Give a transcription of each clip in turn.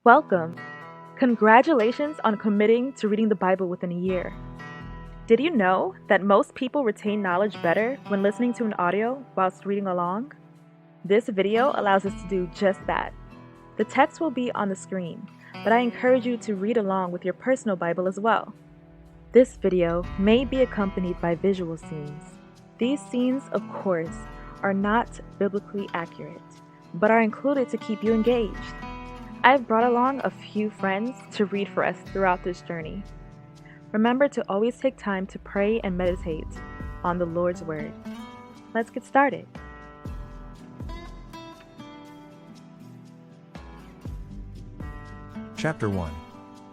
Welcome! Congratulations on committing to reading the Bible within a year. Did you know that most people retain knowledge better when listening to an audio whilst reading along? This video allows us to do just that. The text will be on the screen, but I encourage you to read along with your personal Bible as well. This video may be accompanied by visual scenes. These scenes, of course, are not biblically accurate, but are included to keep you engaged. I've brought along a few friends to read for us throughout this journey. Remember to always take time to pray and meditate on the Lord's Word. Let's get started. Chapter 1.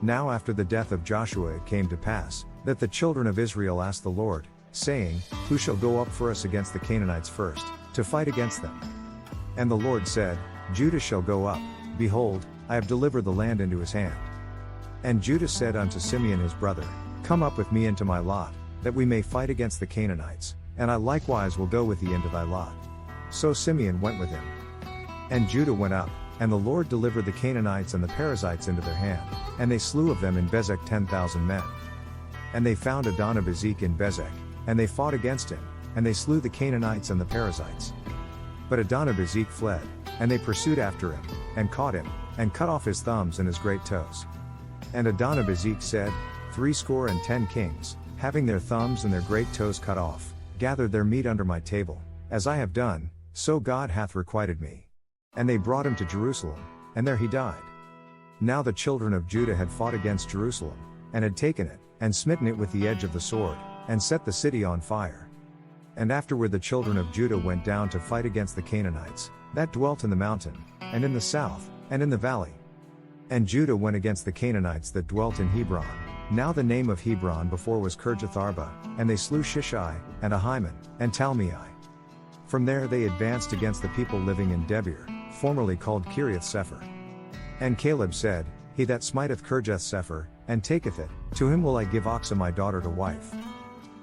Now after the death of Joshua it came to pass, that the children of Israel asked the Lord, saying, Who shall go up for us against the Canaanites first, to fight against them? And the Lord said, Judah shall go up. Behold, I have delivered the land into his hand. And Judah said unto Simeon his brother, Come up with me into my lot, that we may fight against the Canaanites, and I likewise will go with thee into thy lot. So Simeon went with him. And Judah went up, and the Lord delivered the Canaanites and the Perizzites into their hand, and they slew of them in Bezek 10,000 men. And they found Adonibezek in Bezek, and they fought against him, and they slew the Canaanites and the Perizzites. But Adonibezek fled, and they pursued after him, and caught him, and cut off his thumbs and his great toes. And Adonibezek said, 70 kings, having their thumbs and their great toes cut off, gathered their meat under my table, as I have done, so God hath requited me. And they brought him to Jerusalem, and there he died. Now the children of Judah had fought against Jerusalem, and had taken it, and smitten it with the edge of the sword, and set the city on fire. And afterward the children of Judah went down to fight against the Canaanites, that dwelt in the mountain, and in the south, and in the valley. And Judah went against the Canaanites that dwelt in Hebron. Now the name of Hebron before was Kirjatharba, and they slew Shishai, and Ahiman, and Talmai. From there they advanced against the people living in Debir, formerly called Kiriath Sepher. And Caleb said, He that smiteth Kirjath Sepher, and taketh it, to him will I give Achsah my daughter to wife.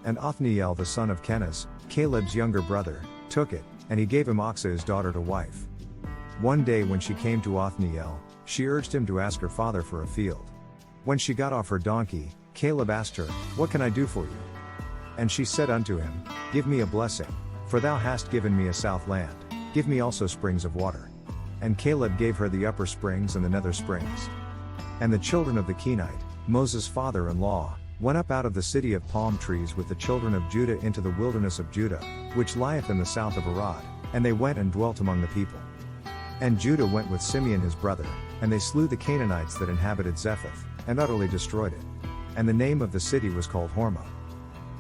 And Othniel the son of Kenaz, Caleb's younger brother, took it, and he gave him Achsah his daughter to wife. One day when she came to Othniel, she urged him to ask her father for a field. When she got off her donkey, Caleb asked her, What can I do for you? And she said unto him, Give me a blessing, for thou hast given me a south land, give me also springs of water. And Caleb gave her the upper springs and the nether springs. And the children of the Kenite, Moses' father-in-law, went up out of the city of palm trees with the children of Judah into the wilderness of Judah, which lieth in the south of Arad, and they went and dwelt among the people. And Judah went with Simeon his brother, and they slew the Canaanites that inhabited Zephath, and utterly destroyed it. And the name of the city was called Hormah.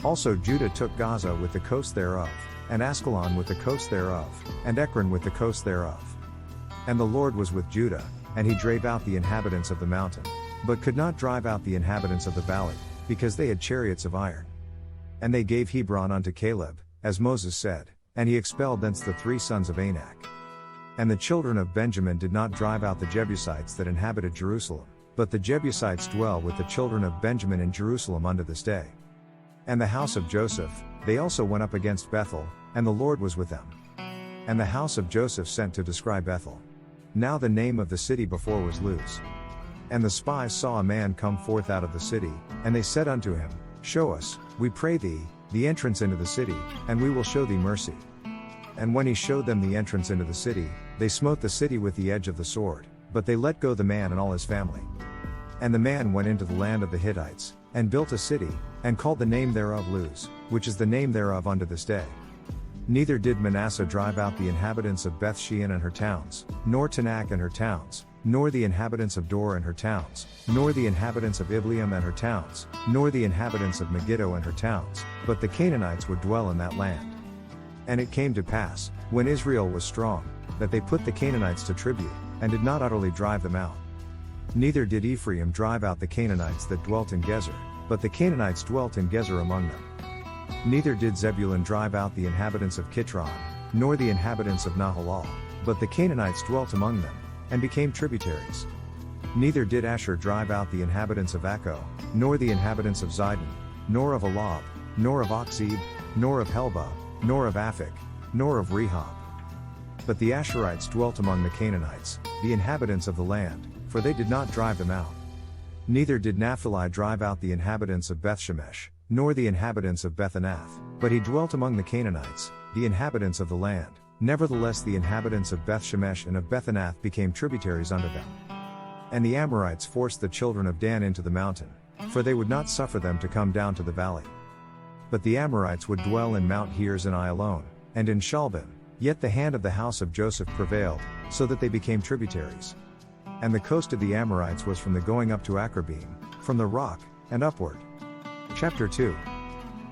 Also Judah took Gaza with the coast thereof, and Askelon with the coast thereof, and Ekron with the coast thereof. And the Lord was with Judah, and he drave out the inhabitants of the mountain, but could not drive out the inhabitants of the valley, because they had chariots of iron. And they gave Hebron unto Caleb, as Moses said, and he expelled thence the 3 sons of Anak. And the children of Benjamin did not drive out the Jebusites that inhabited Jerusalem, but the Jebusites dwell with the children of Benjamin in Jerusalem unto this day. And the house of Joseph, they also went up against Bethel, and the Lord was with them. And the house of Joseph sent to descry Bethel. Now the name of the city before was Luz. And the spies saw a man come forth out of the city, and they said unto him, Show us, we pray thee, the entrance into the city, and we will show thee mercy. And when he showed them the entrance into the city, they smote the city with the edge of the sword, but they let go the man and all his family. And the man went into the land of the Hittites, and built a city, and called the name thereof Luz, which is the name thereof unto this day. Neither did Manasseh drive out the inhabitants of Bethshean and her towns, nor Tanakh and her towns, nor the inhabitants of Dor and her towns, nor the inhabitants of Ibleam and her towns, nor the inhabitants of Megiddo and her towns, but the Canaanites would dwell in that land. And it came to pass, when Israel was strong, that they put the Canaanites to tribute, and did not utterly drive them out. Neither did Ephraim drive out the Canaanites that dwelt in Gezer, but the Canaanites dwelt in Gezer among them. Neither did Zebulun drive out the inhabitants of Kitron, nor the inhabitants of Nahalal, but the Canaanites dwelt among them, and became tributaries. Neither did Asher drive out the inhabitants of Akko, nor the inhabitants of Zidon, nor of Elab, nor of Achzib, nor of Helba, nor of Aphik, nor of Rehob. But the Asherites dwelt among the Canaanites, the inhabitants of the land, for they did not drive them out. Neither did Naphtali drive out the inhabitants of Bethshemesh, nor the inhabitants of Bethanath, but he dwelt among the Canaanites, the inhabitants of the land. Nevertheless the inhabitants of Bethshemesh and of Bethanath became tributaries unto them. And the Amorites forced the children of Dan into the mountain, for they would not suffer them to come down to the valley. But the Amorites would dwell in Mount Heres and Ajalon, and in Shalbim, yet the hand of the house of Joseph prevailed, so that they became tributaries. And the coast of the Amorites was from the going up to Akrabim, from the rock, and upward. Chapter 2.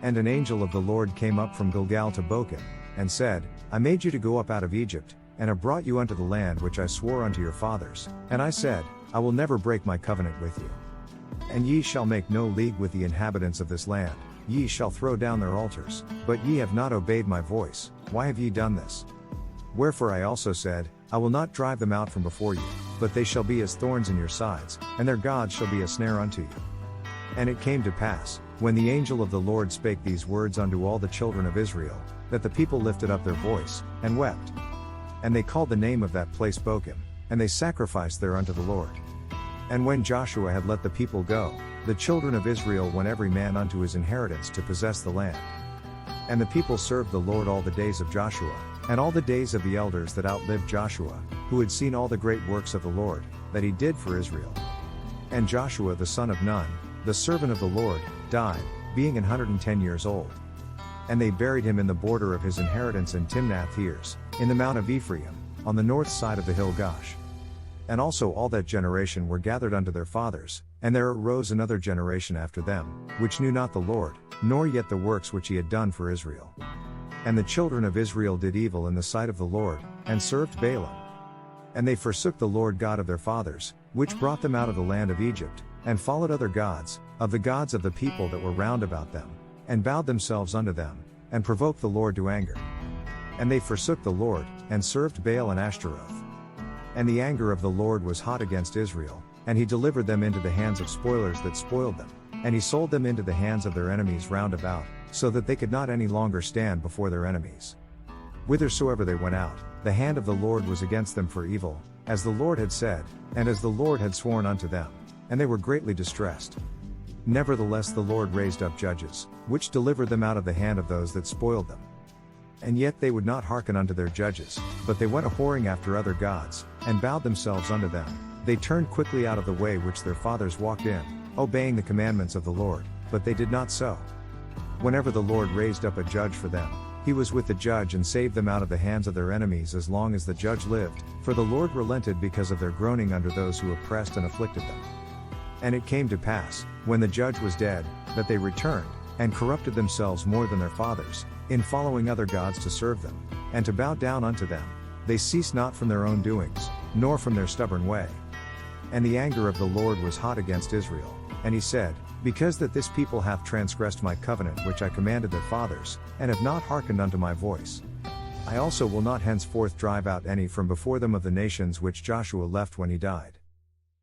And an angel of the Lord came up from Gilgal to Bochim, and said, I made you to go up out of Egypt, and have brought you unto the land which I swore unto your fathers. And I said, I will never break my covenant with you. And ye shall make no league with the inhabitants of this land, ye shall throw down their altars, but ye have not obeyed my voice. Why have ye done this? Wherefore I also said, I will not drive them out from before you, but they shall be as thorns in your sides, and their gods shall be a snare unto you. And it came to pass, when the angel of the Lord spake these words unto all the children of Israel, that the people lifted up their voice, and wept. And they called the name of that place Bochim, and they sacrificed there unto the Lord. And when Joshua had let the people go, the children of Israel went every man unto his inheritance to possess the land. And the people served the Lord all the days of Joshua, and all the days of the elders that outlived Joshua, who had seen all the great works of the Lord, that he did for Israel. And Joshua the son of Nun, the servant of the Lord, died, being 110 years old. And they buried him in the border of his inheritance in Timnath-Heres, in the mount of Ephraim, on the north side of the hill Gosh. And also all that generation were gathered unto their fathers, and there arose another generation after them, which knew not the Lord, nor yet the works which he had done for Israel. And the children of Israel did evil in the sight of the Lord, and served Baalim. And they forsook the Lord God of their fathers, which brought them out of the land of Egypt, and followed other gods, of the gods of the people that were round about them, and bowed themselves unto them, and provoked the Lord to anger. And they forsook the Lord, and served Baal and Ashtaroth. And the anger of the Lord was hot against Israel, and he delivered them into the hands of spoilers that spoiled them, and he sold them into the hands of their enemies round about, so that they could not any longer stand before their enemies. Whithersoever they went out, the hand of the Lord was against them for evil, as the Lord had said, and as the Lord had sworn unto them, and they were greatly distressed. Nevertheless the Lord raised up judges, which delivered them out of the hand of those that spoiled them. And yet they would not hearken unto their judges, but they went a-whoring after other gods, and bowed themselves unto them. They turned quickly out of the way which their fathers walked in, obeying the commandments of the Lord, but they did not so. Whenever the Lord raised up a judge for them, he was with the judge and saved them out of the hands of their enemies as long as the judge lived, for the Lord relented because of their groaning under those who oppressed and afflicted them. And it came to pass, when the judge was dead, that they returned, and corrupted themselves more than their fathers, in following other gods to serve them, and to bow down unto them. They ceased not from their own doings, nor from their stubborn way. And the anger of the Lord was hot against Israel, and he said, Because that this people hath transgressed my covenant which I commanded their fathers, and have not hearkened unto my voice, I also will not henceforth drive out any from before them of the nations which Joshua left when he died,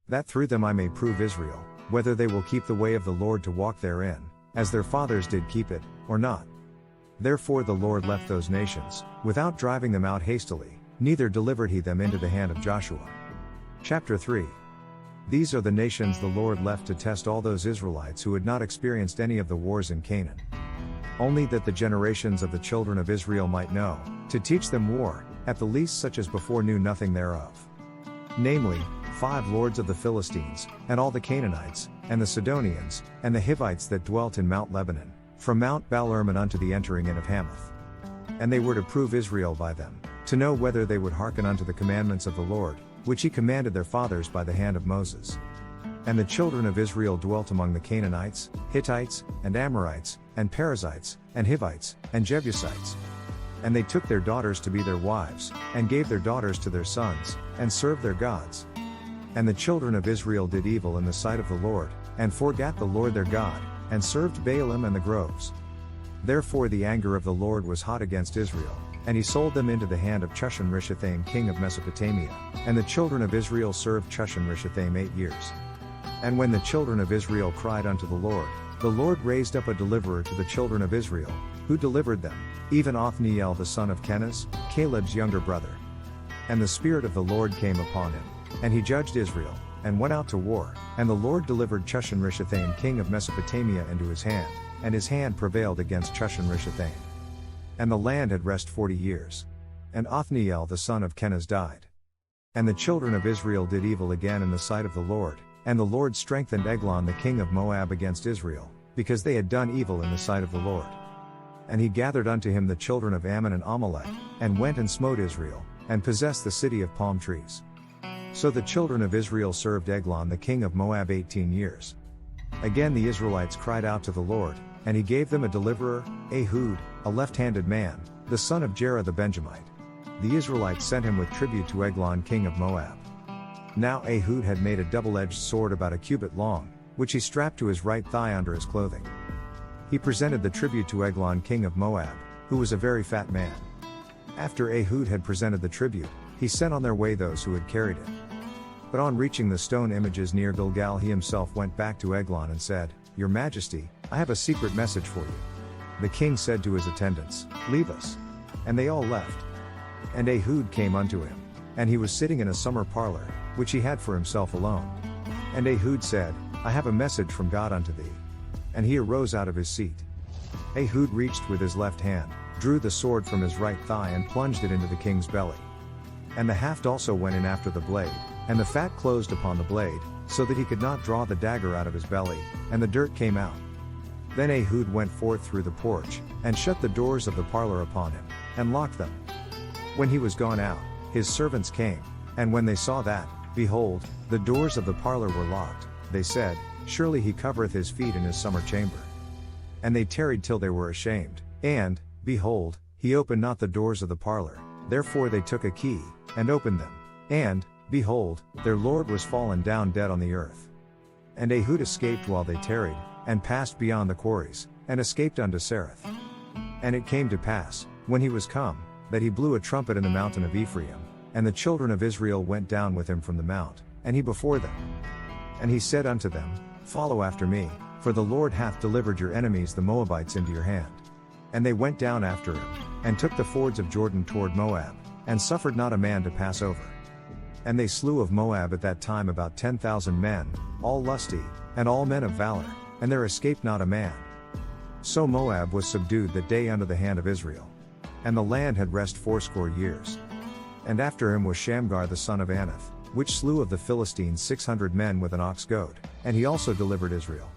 that through them I may prove Israel, whether they will keep the way of the Lord to walk therein, as their fathers did keep it, or not. Therefore the Lord left those nations, without driving them out hastily, neither delivered he them into the hand of Joshua. Chapter 3. These are the nations the Lord left to test all those Israelites who had not experienced any of the wars in Canaan. Only that the generations of the children of Israel might know, to teach them war, at the least such as before knew nothing thereof. Namely, 5 lords of the Philistines, and all the Canaanites, and the Sidonians, and the Hivites that dwelt in Mount Lebanon, from Mount Baal-Hermon unto the entering in of Hamath. And they were to prove Israel by them, to know whether they would hearken unto the commandments of the Lord, which he commanded their fathers by the hand of Moses. And the children of Israel dwelt among the Canaanites, Hittites, and Amorites, and Perizzites, and Hivites, and Jebusites. And they took their daughters to be their wives, and gave their daughters to their sons, and served their gods. And the children of Israel did evil in the sight of the Lord, and forgat the Lord their God, and served Baalim and the groves. Therefore the anger of the Lord was hot against Israel, and he sold them into the hand of Chushan-Rishathaim king of Mesopotamia, and the children of Israel served Chushan-Rishathaim 8 years. And when the children of Israel cried unto the Lord raised up a deliverer to the children of Israel, who delivered them, even Othniel the son of Kenaz, Caleb's younger brother. And the Spirit of the Lord came upon him, and he judged Israel, and went out to war, and the Lord delivered Chushan-Rishathaim king of Mesopotamia into his hand, and his hand prevailed against Chushan-Rishathaim. And the land had rest 40 years. And Othniel the son of Kenaz died. And the children of Israel did evil again in the sight of the Lord, and the Lord strengthened Eglon the king of Moab against Israel, because they had done evil in the sight of the Lord. And he gathered unto him the children of Ammon and Amalek, and went and smote Israel, and possessed the city of palm trees. So the children of Israel served Eglon the king of Moab 18 years. Again the Israelites cried out to the Lord, and he gave them a deliverer, Ehud, a left-handed man, the son of Jerah the Benjamite. The Israelites sent him with tribute to Eglon king of Moab. Now Ehud had made a double-edged sword about a cubit long, which he strapped to his right thigh under his clothing. He presented the tribute to Eglon king of Moab, who was a very fat man. After Ehud had presented the tribute, he sent on their way those who had carried it. But on reaching the stone images near Gilgal he himself went back to Eglon and said, Your Majesty, I have a secret message for you. The king said to his attendants, Leave us. And they all left. And Ehud came unto him. And he was sitting in a summer parlor, which he had for himself alone. And Ehud said, I have a message from God unto thee. And he arose out of his seat. Ehud reached with his left hand, drew the sword from his right thigh and plunged it into the king's belly. And the haft also went in after the blade, and the fat closed upon the blade, so that he could not draw the dagger out of his belly, and the dirt came out. Then Ehud went forth through the porch, and shut the doors of the parlor upon him, and locked them. When he was gone out, his servants came, and when they saw that, behold, the doors of the parlor were locked, they said, Surely he covereth his feet in his summer chamber. And they tarried till they were ashamed, and, behold, he opened not the doors of the parlor, therefore they took a key, and opened them, and, behold, their lord was fallen down dead on the earth. And Ehud escaped while they tarried, and passed beyond the quarries, and escaped unto Sereth. And it came to pass, when he was come, that he blew a trumpet in the mountain of Ephraim, and the children of Israel went down with him from the mount, and he before them. And he said unto them, Follow after me, for the Lord hath delivered your enemies the Moabites into your hand. And they went down after him, and took the fords of Jordan toward Moab, and suffered not a man to pass over. And they slew of Moab at that time about 10,000 men, all lusty, and all men of valor, and there escaped not a man. So Moab was subdued that day under the hand of Israel. And the land had rest 80 years. And after him was Shamgar the son of Anath, which slew of the Philistines 600 men with an ox goad, and he also delivered Israel.